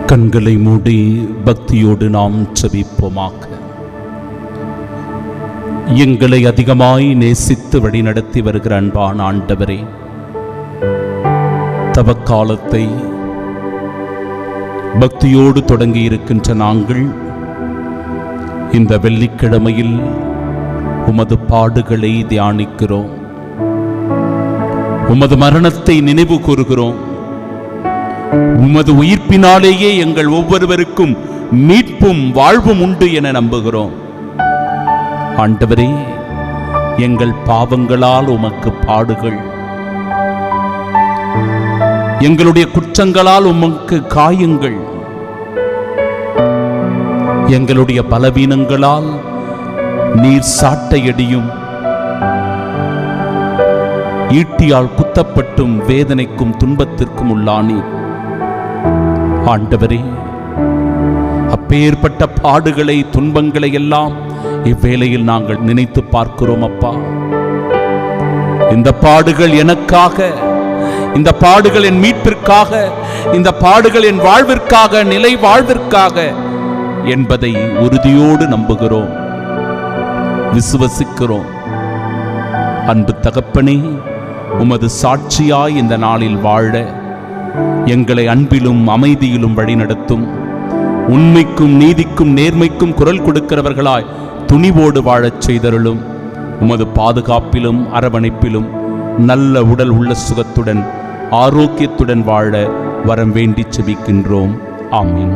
கண்களை மூடி பக்தியோடு நாம் ஜெபிப்போமாக. எங்களை அதிகமாய் நேசித்து வழிநடத்தி வருகிற அன்பான ஆண்டவரே, தவக்காலத்தை பக்தியோடு தொடங்கி இருக்கின்ற நாங்கள் இந்த வெள்ளிக்கிழமையில் உமது பாடுகளை தியானிக்கிறோம், உமது மரணத்தை நினைவு கூறுகிறோம். உமது உயிர்ப்பினாலேயே எங்கள் ஒவ்வொருவருக்கும் மீட்பும் வாழ்வும் உண்டு என நம்புகிறோம். ஆண்டவரே, எங்கள் பாவங்களால் உமக்கு பாடுகள், எங்களுடைய குற்றங்களால் உமக்கு காயங்கள், எங்களுடைய பலவீனங்களால் நீர் சாட்டையடியும், ஈட்டியால் குத்தப்பட்டும் வேதனைக்கும் துன்பத்திற்கும் உள்ளானீர். ஆண்டவரே, அப்பேற்பட்ட பாடுகளை துன்பங்களை எல்லாம் இவ்வேளையில் நாங்கள் நினைத்து பார்க்கிறோம். அப்பா, இந்த பாடுகள் எனக்காக, இந்த பாடுகள் என் மீட்பிற்காக, இந்த பாடுகள் என் வாழ்விற்காக, நிலை வாழ்விற்காக என்பதை உறுதியோடு நம்புகிறோம், விசுவசிக்கிறோம். அன்பு தகப்பனே, உமது சாட்சியாய் இந்த நாளில் வாழ எங்களை அன்பிலும் அமைதியிலும் வழிநடத்தும். உண்மைக்கும் நீதிக்கும் நேர்மைக்கும் குரல் கொடுக்கிறவர்களாய் துணிவோடு வாழச் செய்தருளும். உமது பாதுகாப்பிலும் அரவணைப்பிலும் நல்ல உடல் உள்ள சுகத்துடன் ஆரோக்கியத்துடன் வாழ வரம் வேண்டி செபிக்கின்றோம். ஆமீன்.